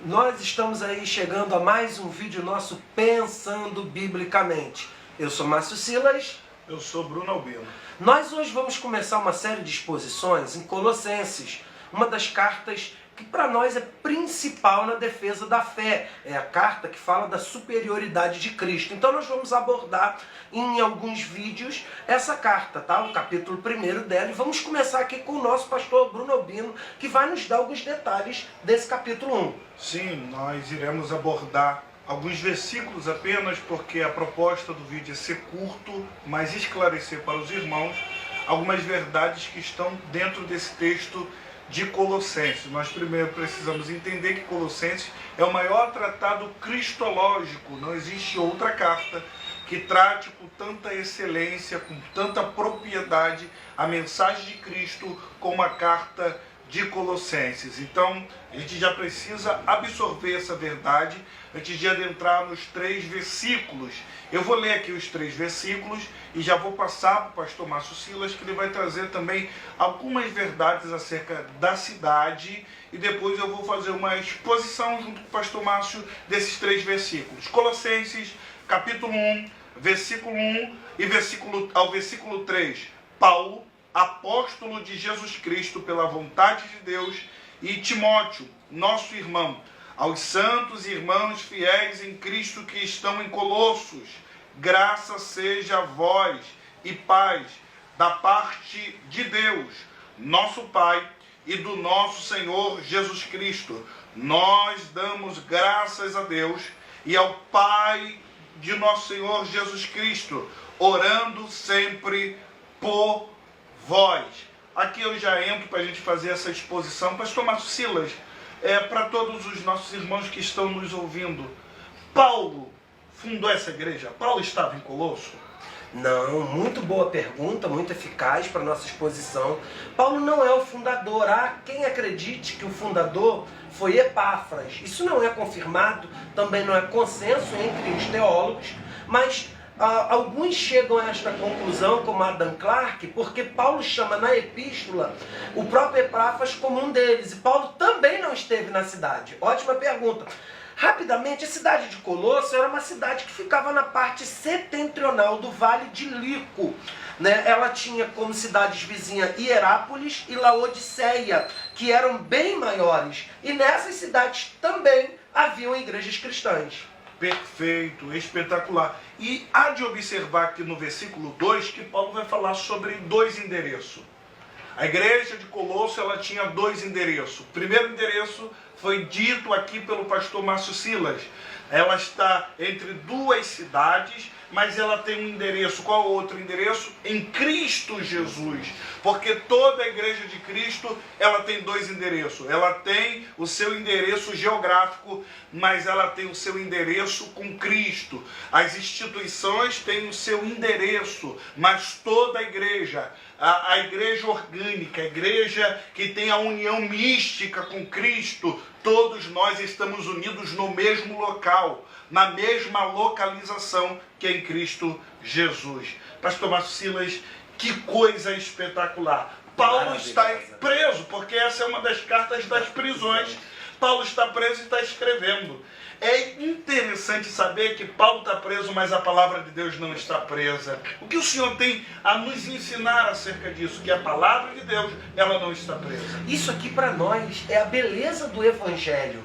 Nós estamos aí chegando a mais um vídeo nosso Pensando Biblicamente. Eu sou Márcio Silas. Eu sou Bruno Albino. Nós hoje vamos começar uma série de exposições em Colossenses, uma das cartas que para nós é principal na defesa da fé. É a carta que fala da superioridade de Cristo. Então nós vamos abordar em alguns vídeos essa carta, tá? O capítulo 1 dela. E vamos começar aqui com o nosso pastor Bruno Albino, que vai nos dar alguns detalhes desse capítulo 1. Sim, nós iremos abordar alguns versículos apenas, porque a proposta do vídeo é ser curto, mas esclarecer para os irmãos algumas verdades que estão dentro desse texto de Colossenses. Nós primeiro precisamos entender que Colossenses é o maior tratado cristológico. Não existe outra carta que trate com tanta excelência, com tanta propriedade a mensagem de Cristo como a carta de Colossenses. Então, a gente já precisa absorver essa verdade antes de adentrar nos 3 versículos. Eu vou ler aqui os 3 versículos e já vou passar para o pastor Márcio Silas, que ele vai trazer também algumas verdades acerca da cidade, e depois eu vou fazer uma exposição junto com o pastor Márcio desses 3 versículos. Colossenses, capítulo 1, versículo 1 e ao versículo 3. Paulo, apóstolo de Jesus Cristo pela vontade de Deus, e Timóteo, nosso irmão, aos santos irmãos fiéis em Cristo que estão em Colossos, graça seja a vós e paz da parte de Deus, nosso Pai, e do nosso Senhor Jesus Cristo. Nós damos graças a Deus e ao Pai de nosso Senhor Jesus Cristo, orando sempre por vós. Aqui eu já entro para a gente fazer essa exposição. Pastor Márcio Silas, para todos os nossos irmãos que estão nos ouvindo, Paulo fundou essa igreja? Paulo estava em Colosso? Não, muito boa pergunta, muito eficaz para a nossa exposição. Paulo não é o fundador. Há quem acredite que o fundador foi Epáfras. Isso não é confirmado, também não é consenso entre os teólogos, mas alguns chegam a esta conclusão, como Adam Clarke, porque Paulo chama na epístola o próprio Epáfras como um deles. E Paulo também não esteve na cidade. Ótima pergunta. Rapidamente, a cidade de Colosso era uma cidade que ficava na parte setentrional do Vale de Lico. Ela tinha como cidades vizinhas Hierápolis e Laodiceia, que eram bem maiores. E nessas cidades também haviam igrejas cristãs. Perfeito, espetacular. E há de observar aqui no versículo 2 que Paulo vai falar sobre 2 endereços. A igreja de Colosso, ela tinha 2 endereços. O primeiro endereço foi dito aqui pelo pastor Márcio Silas. Ela está entre 2 cidades, mas ela tem um endereço. Qual o outro endereço? Em Cristo Jesus. Porque toda a igreja de Cristo, ela tem 2 endereços. Ela tem o seu endereço geográfico, mas ela tem o seu endereço com Cristo. As instituições têm o seu endereço, mas toda a igreja, a igreja orgânica, a igreja que tem a união mística com Cristo, todos nós estamos unidos no mesmo local, na mesma localização que é em Cristo Jesus. Pastor Márcio Silas, que coisa espetacular. Paulo está preso, porque essa é uma das cartas das prisões. Paulo está preso e está escrevendo. É interessante saber que Paulo está preso, mas a palavra de Deus não está presa. O que o Senhor tem a nos ensinar acerca disso? Que a palavra de Deus, ela não está presa. Isso aqui para nós é a beleza do Evangelho.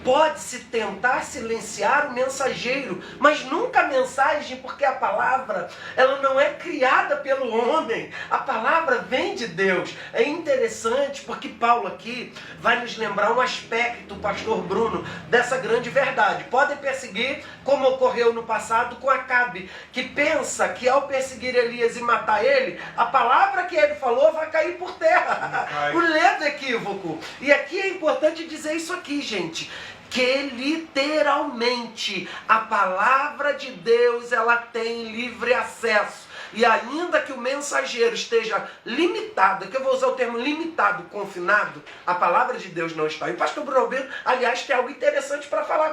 Pode-se tentar silenciar o mensageiro, mas nunca a mensagem, porque a palavra, ela não é criada pelo homem. A palavra vem de Deus. É interessante porque Paulo aqui vai nos lembrar um aspecto, pastor Bruno, dessa grande verdade. Podem perseguir, como ocorreu no passado com Acabe, que pensa que ao perseguir Elias e matar ele, a palavra que ele falou vai cair por terra. O ledo equívoco. E aqui é importante dizer isso aqui, gente, que literalmente a palavra de Deus, ela tem livre acesso. E ainda que o mensageiro esteja limitado, que eu vou usar o termo limitado, confinado, a palavra de Deus não está. E o pastor Bruno Albino, aliás, tem algo interessante para falar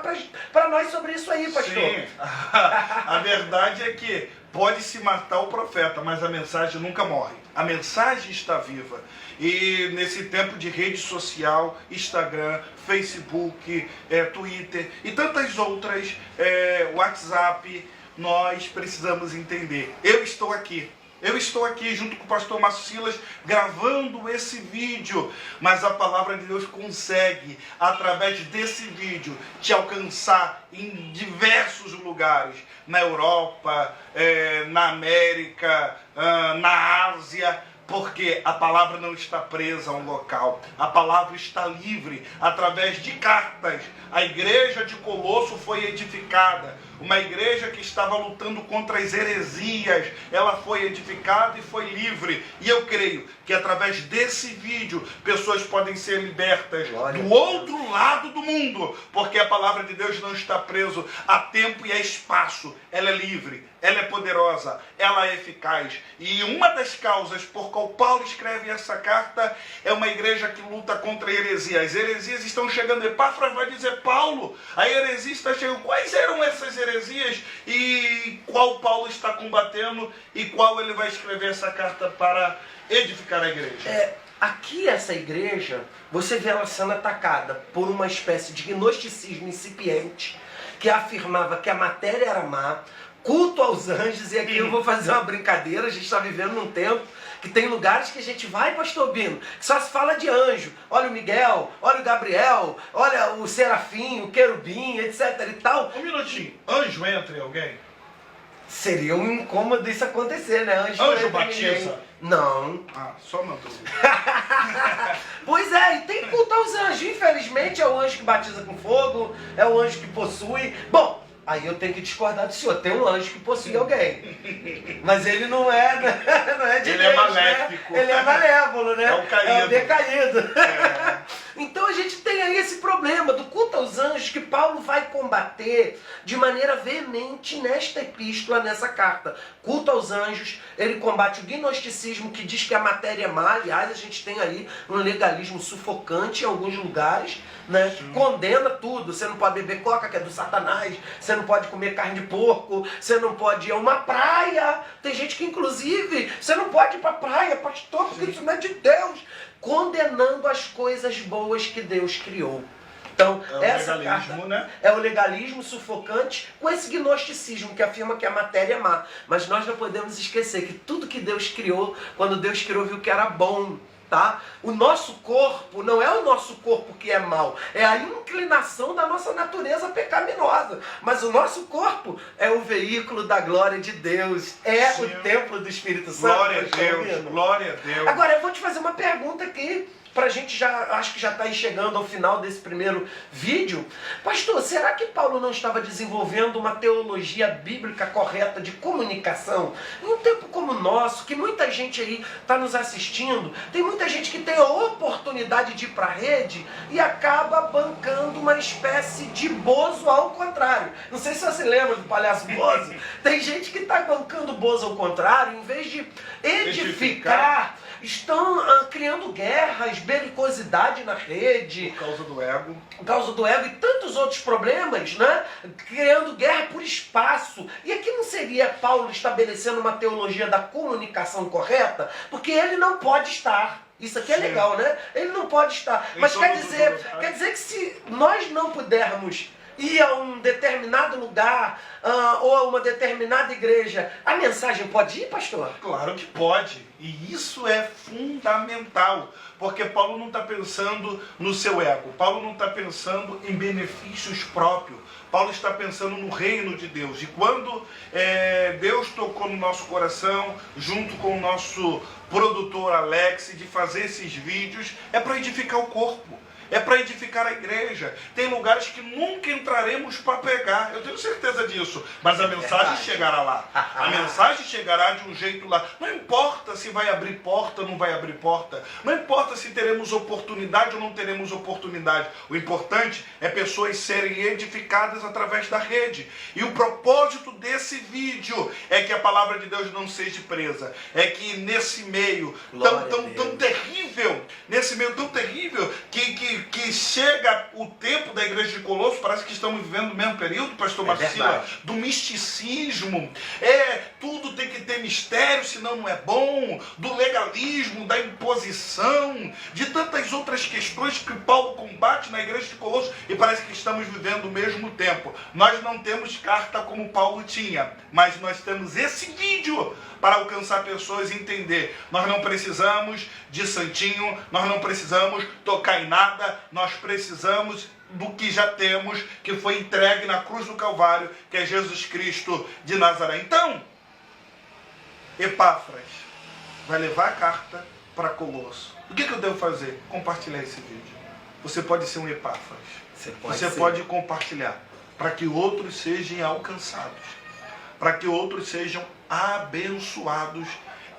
para nós sobre isso aí, pastor. Sim, a verdade é que pode-se matar o profeta, mas a mensagem nunca morre. A mensagem está viva. E nesse tempo de rede social, Instagram, Facebook, Twitter e tantas outras, WhatsApp, nós precisamos entender. Eu estou aqui junto com o pastor Márcio Silas gravando esse vídeo, mas a palavra de Deus consegue, através desse vídeo, te alcançar em diversos lugares, na Europa, na América, na Ásia, porque a palavra não está presa a um local, a palavra está livre através de cartas. A igreja de Colosso foi edificada, uma igreja que estava lutando contra as heresias, ela foi edificada e foi livre. E eu creio que através desse vídeo, pessoas podem ser libertas do outro lado do mundo, porque a palavra de Deus não está presa a tempo e a espaço. Ela é livre, ela é poderosa, ela é eficaz. E uma das causas por qual Paulo escreve essa carta é uma igreja que luta contra a heresia. As heresias estão chegando. Epáfras vai dizer: Paulo, a heresia está chegando. Quais eram essas heresias e qual Paulo está combatendo e qual ele vai escrever essa carta para edificar a igreja? Aqui essa igreja, você vê ela sendo atacada por uma espécie de gnosticismo incipiente que afirmava que a matéria era má, culto aos anjos. E aqui eu vou fazer uma brincadeira. A gente está vivendo num tempo que tem lugares que a gente vai, pastor Bino, que só se fala de anjo. Olha o Miguel, olha o Gabriel, olha o Serafim, o Querubim, etc e tal. Um minutinho, anjo entra em alguém? Seria um incômodo isso acontecer, né? Anjo batiza? Não. Só uma dúvida. Pois é, e tem que cultar os anjos. Infelizmente é o anjo que batiza com fogo, é o anjo que possui. Bom, aí eu tenho que discordar do senhor. Tem um anjo que possui alguém. Mas ele não é de Ele Deus, é maléfico. Né? Ele é malévolo, né? É o caído. É o decaído. Então a gente tem aí esse problema do culto aos anjos que Paulo vai combater de maneira veemente nesta epístola, nessa carta. Culto aos anjos, ele combate o gnosticismo que diz que a matéria é má. Aliás, a gente tem aí um legalismo sufocante em alguns lugares, né? Condena tudo. Você não pode beber coca, que é do Satanás. Você não pode comer carne de porco. Você não pode ir a uma praia. Tem gente que, inclusive, você não pode ir para a praia, pastor, porque isso não é de Deus. Condenando as coisas boas que Deus criou. Então, essa carta, né? É o legalismo sufocante com esse gnosticismo que afirma que a matéria é má. Mas nós não podemos esquecer que tudo que Deus criou, quando Deus criou, viu que era bom. Tá? O nosso corpo não é o nosso corpo que é mau, é a inclinação da nossa natureza pecaminosa. Mas o nosso corpo é o veículo da glória de Deus, é Sim. O templo do Espírito Santo. Glória a Deus, glória a Deus. Agora eu vou te fazer uma pergunta aqui, pra gente acho que já está aí chegando ao final desse primeiro vídeo. Pastor, será que Paulo não estava desenvolvendo uma teologia bíblica correta de comunicação? Em um tempo como o nosso, que muita gente aí está nos assistindo, tem muita gente que tem a oportunidade de ir para a rede e acaba bancando uma espécie de Bozo ao contrário. Não sei se você lembra do palhaço Bozo. Tem gente que está bancando Bozo ao contrário, em vez de edificar, estão criando guerras, belicosidade na rede. Por causa do ego. Por causa do ego e tantos outros problemas, né? Criando guerra por espaço. E aqui não seria Paulo estabelecendo uma teologia da comunicação correta? Porque ele não pode estar. Isso aqui é legal, né? Ele não pode estar. Mas quer dizer que se nós não pudermos ir a um determinado lugar ou a uma determinada igreja, a mensagem pode ir, pastor? Claro que pode. E isso é fundamental. Porque Paulo não está pensando no seu ego. Paulo não está pensando em benefícios próprios. Paulo está pensando no reino de Deus. E quando Deus tocou no nosso coração, junto com o nosso produtor Alex, de fazer esses vídeos, é para edificar o corpo. É para edificar a igreja. Tem lugares que nunca entraremos para pregar. Eu tenho certeza disso. Mas a mensagem chegará lá. A mensagem chegará de um jeito lá. Não importa se vai abrir porta ou não vai abrir porta. Não importa se teremos oportunidade ou não teremos oportunidade. O importante é pessoas serem edificadas através da rede. E o propósito desse vídeo é que a palavra de Deus não seja presa. É que nesse meio tão terrível, nesse meio tão terrível, que que chega o tempo da igreja de Colosso, parece que estamos vivendo o mesmo período, pastor Marcila, do misticismo. Tudo tem que ter mistério, senão não é bom, do legalismo, da imposição, de tantas outras questões que Paulo combate na igreja de Colosso, e parece que estamos vivendo o mesmo tempo. Nós não temos carta como Paulo tinha, mas nós temos esse vídeo para alcançar pessoas e entender. Nós não precisamos de santinho, nós não precisamos tocar em nada, nós precisamos do que já temos, que foi entregue na cruz do Calvário, que é Jesus Cristo de Nazaré. Então, Epáfras vai levar a carta para Colosso. O que eu devo fazer? Compartilhar esse vídeo. Você pode ser um Epáfras. Você pode compartilhar para que outros sejam alcançados, para que outros sejam abençoados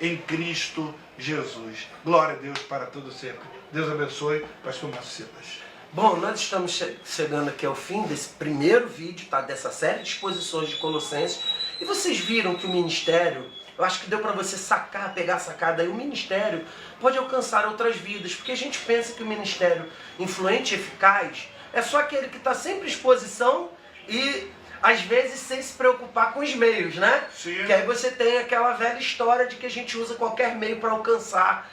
em Cristo Jesus. Glória a Deus para todo sempre. Deus abençoe, pastor Marcilas. Bom, nós estamos chegando aqui ao fim desse primeiro vídeo, tá? Dessa série de exposições de Colossenses. E vocês viram que o ministério, eu acho que deu para você sacar, pegar a sacada aí, o ministério pode alcançar outras vidas, porque a gente pensa que o ministério influente e eficaz é só aquele que está sempre em exposição e às vezes sem se preocupar com os meios, né? Sim. Que aí você tem aquela velha história de que a gente usa qualquer meio para alcançar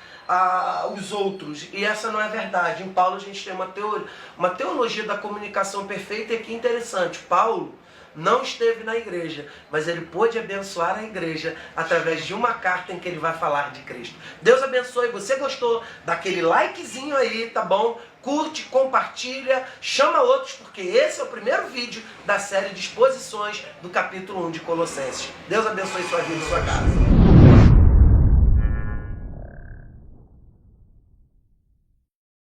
os outros. E essa não é verdade. Em Paulo a gente tem uma teologia da comunicação perfeita, e que interessante. Paulo não esteve na igreja, mas ele pôde abençoar a igreja através de uma carta em que ele vai falar de Cristo. Deus abençoe. Você gostou? Dá aquele likezinho aí, tá bom? Curte, compartilha, chama outros, porque esse é o primeiro vídeo da série de exposições do capítulo 1 de Colossenses. Deus abençoe sua vida e sua casa.